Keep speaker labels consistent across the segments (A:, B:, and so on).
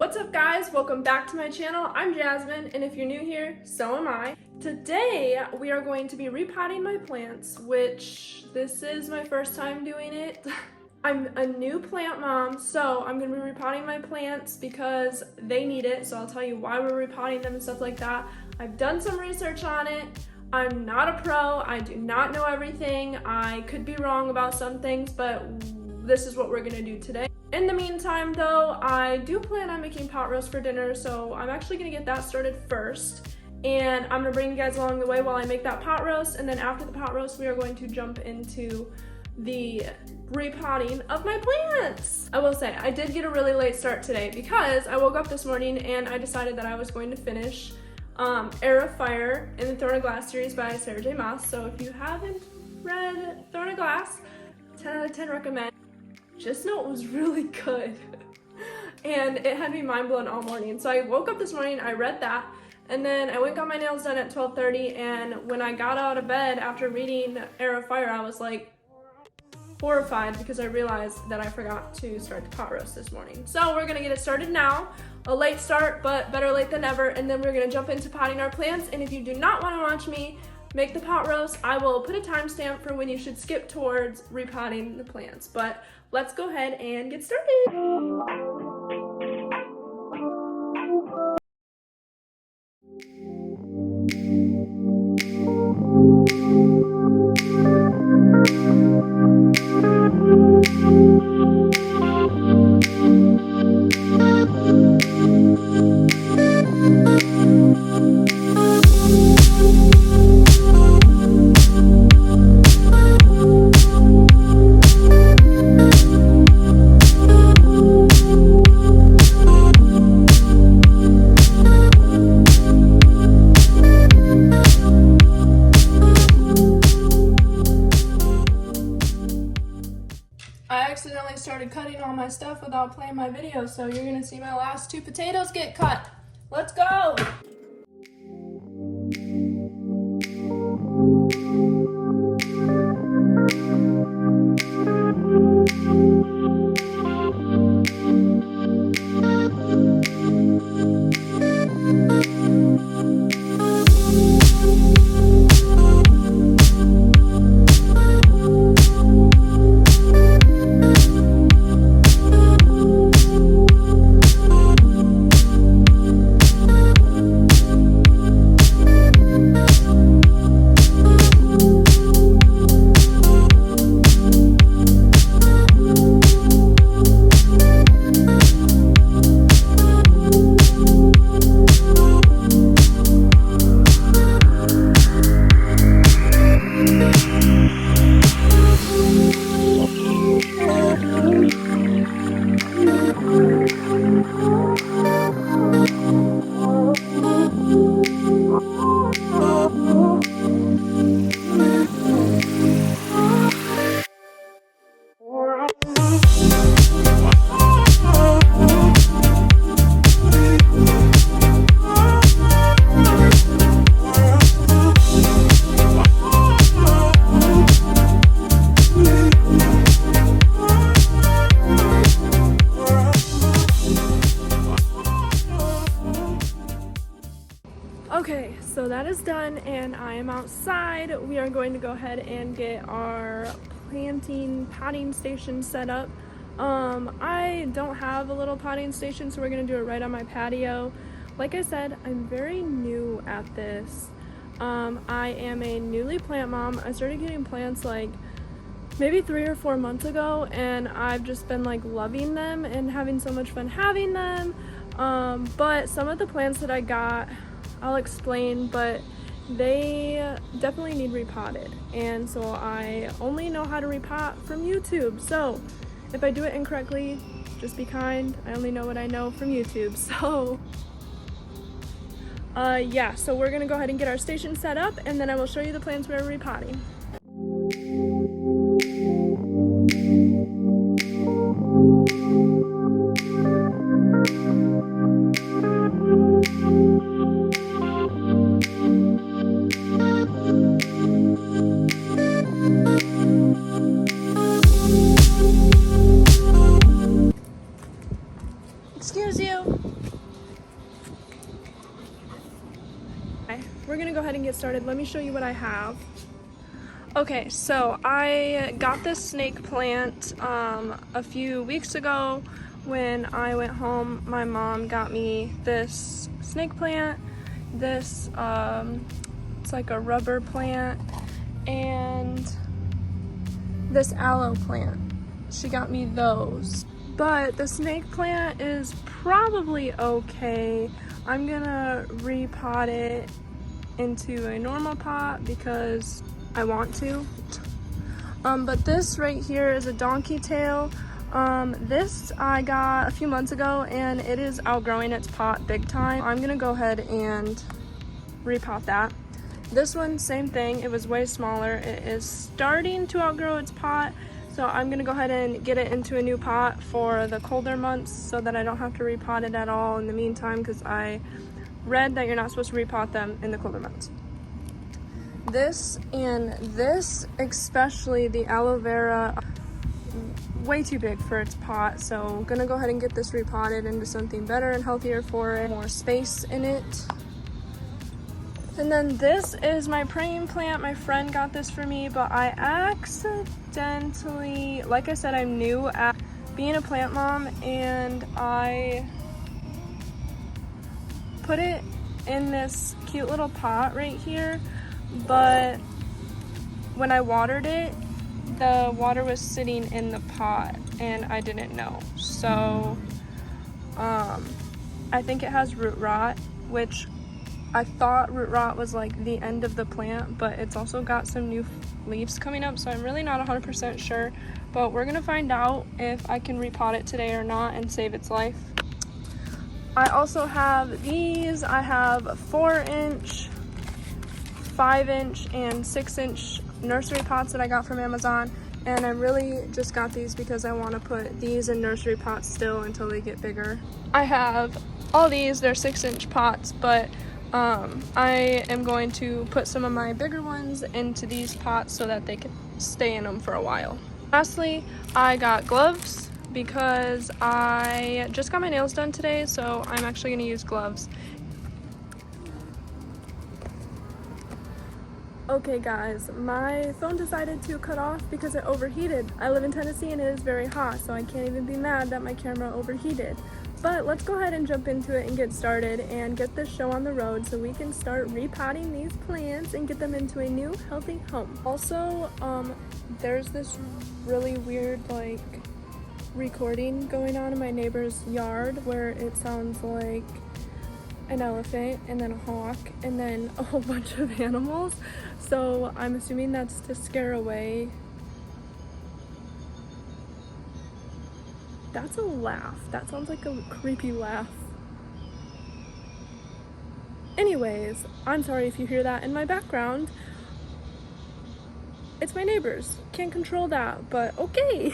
A: What's up guys, welcome back to my channel. I'm Jasmine, and if you're new here, so am I. Today we are going to be repotting my plants, which this is my first time doing it. I'm a new plant mom, so I'm going to be repotting my plants because they need it, so I'll tell you why we're repotting them and stuff like that. I've done some research on it. I'm not a pro, I do not know everything. I could be wrong about some things, but this is what we're going to do today. In the meantime though, I do plan on making pot roast for dinner, so I'm actually gonna get that started first. And I'm gonna bring you guys along the way while I make that pot roast, and then after the pot roast, we are going to jump into the repotting of my plants. I will say, I did get a really late start today because I woke up this morning and I decided that I was going to finish Era of Fire in the Throne of Glass series by Sarah J. Maas. So if you haven't read Throne of Glass, 10 out of 10 recommend. Just know it was really good and it had me mind blown all morning. So I woke up this morning, I read that, and then I went and got my nails done at 12:30, and when I got out of bed after reading Era of Fire, I was like horrified because I realized that I forgot to start the pot roast this morning. So we're gonna get it started now. A late start, but better late than never, and then we're gonna jump into potting our plants. And if you do not want to watch me make the pot roast, I will put a timestamp for when you should skip towards repotting the plants. But let's go ahead and get started. I accidentally started cutting all my stuff without playing my video, so you're gonna see my last 2 potatoes get cut. Let's go! Okay, so that is done and I am outside. We are going to go ahead and get our potting station set up. I don't have a little potting station, so we're gonna do it right on my patio. Like I said, I'm very new at this. I am a newly plant mom. I started getting plants like maybe 3 or 4 months ago, and I've just been like loving them and having so much fun having them. But some of the plants that I got, I'll explain, but they definitely need repotted, and so I only know how to repot from YouTube. So if I do it incorrectly, just be kind. I only know what I know from YouTube. So yeah, so we're gonna go ahead and get our station set up, and then I will show you the plants we're repotting. Excuse you. we're gonna go ahead and get started. Let me show you what I have. Okay, so I got this snake plant a few weeks ago. When I went home, my mom got me this snake plant. This, it's like a rubber plant, and this aloe plant. She got me those. But the snake plant is probably okay. I'm gonna repot it into a normal pot because I want to. But this right here is a donkey tail. This I got a few months ago and it is outgrowing its pot big time. I'm gonna go ahead and repot that. This one, same thing, it was way smaller. It is starting to outgrow its pot, so I'm gonna go ahead and get it into a new pot for the colder months so that I don't have to repot it at all in the meantime, because I read that you're not supposed to repot them in the colder months. This and this, especially the aloe vera, way too big for its pot, so I'm gonna go ahead and get this repotted into something better and healthier for it, more space in it. And then this is my praying plant. My friend got this for me, but I accidentally, like I said, I'm new at being a plant mom, and I put it in this cute little pot right here, but when I watered it, the water was sitting in the pot and I didn't know. So I think it has root rot, which I thought root rot was like the end of the plant, but it's also got some new leaves coming up, so I'm really not 100% sure, but we're gonna find out if I can repot it today or not and save its life. I also have these. I have 4-inch, 5-inch, and 6-inch nursery pots that I got from Amazon, and I really just got these because I want to put these in nursery pots still until they get bigger. I have all these, they're 6-inch pots, but I am going to put some of my bigger ones into these pots so that they can stay in them for a while. Lastly, I got gloves because I just got my nails done today, so I'm actually going to use gloves. Okay guys, my phone decided to cut off because it overheated. I live in Tennessee and it is very hot, so I can't even be mad that my camera overheated. But let's go ahead and jump into it and get started and get this show on the road so we can start repotting these plants and get them into a new healthy home. Also, there's this really weird like recording going on in my neighbor's yard where it sounds like an elephant and then a hawk and then a whole bunch of animals. So I'm assuming that's to scare away. That's a laugh. That sounds like a creepy laugh. Anyways, I'm sorry if you hear that in my background. It's my neighbors. Can't control that, but okay.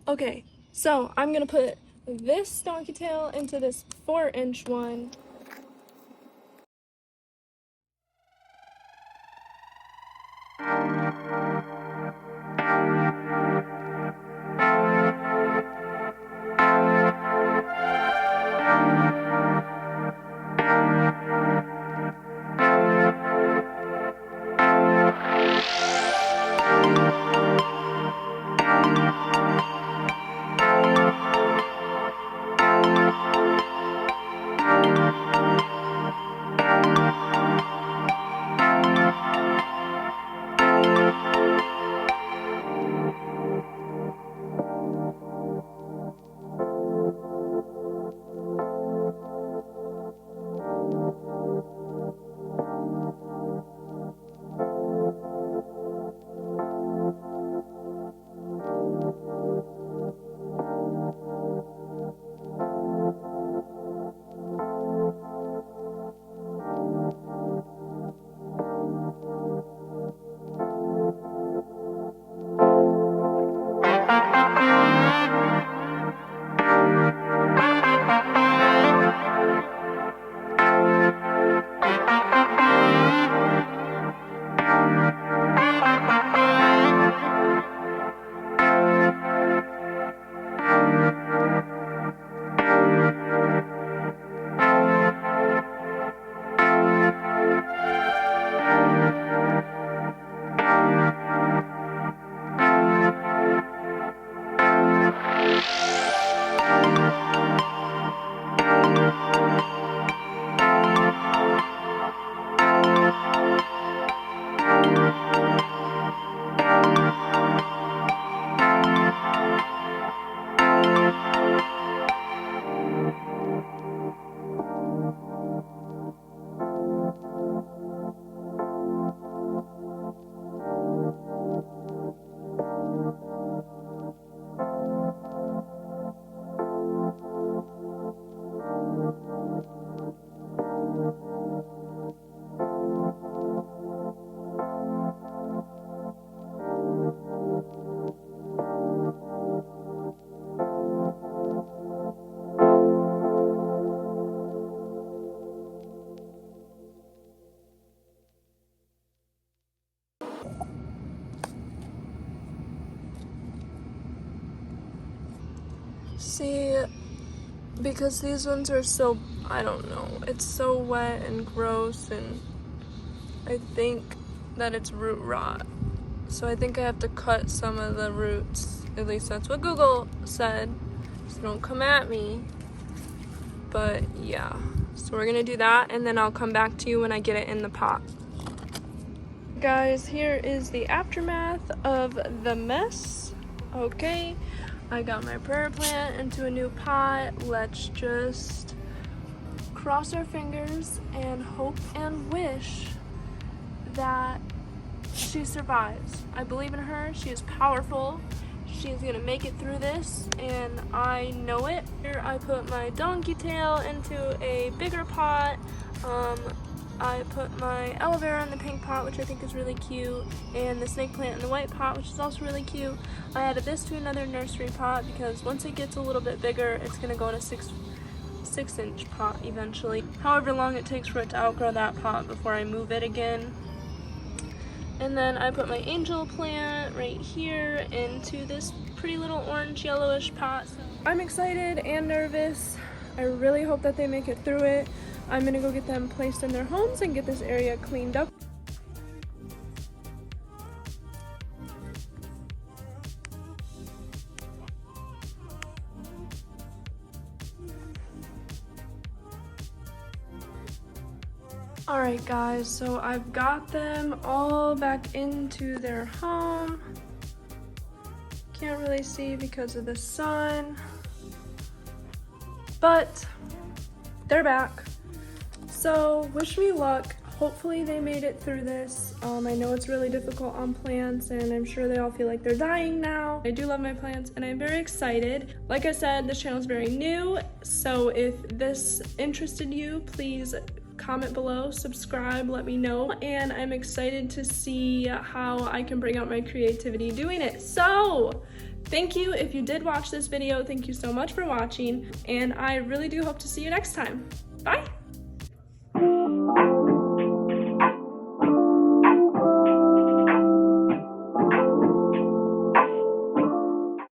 A: Okay, so I'm gonna put this donkey tail into this 4-inch one. See, because these ones are so, I don't know, it's so wet and gross, and I think that it's root rot. So I think I have to cut some of the roots. At least that's what Google said. So don't come at me. But yeah, so we're gonna do that, and then I'll come back to you when I get it in the pot. Guys, here is the aftermath of the mess. Okay, I got my prayer plant into a new pot. Let's just cross our fingers and hope and wish that she survives. I believe in her. She is powerful. She's gonna make it through this, and I know it. Here I put my donkey tail into a bigger pot. I put my aloe vera in the pink pot, which I think is really cute, and the snake plant in the white pot, which is also really cute. I added this to another nursery pot because once it gets a little bit bigger, it's gonna go in a 6-inch pot eventually. However long it takes for it to outgrow that pot before I move it again. And then I put my angel plant right here into this pretty little orange yellowish pot. I'm excited and nervous. I really hope that they make it through it. I'm gonna go get them placed in their homes and get this area cleaned up. Alright guys, so I've got them all back into their home. Can't really see because of the sun, but they're back. So wish me luck. Hopefully they made it through this. I know it's really difficult on plants, and I'm sure they all feel like they're dying now. I do love my plants, and I'm very excited. Like I said, this channel is very new, so if this interested you, please comment below, subscribe, let me know, and I'm excited to see how I can bring out my creativity doing it. So thank you if you did watch this video. Thank you so much for watching, and I really do hope to see you next time. Bye.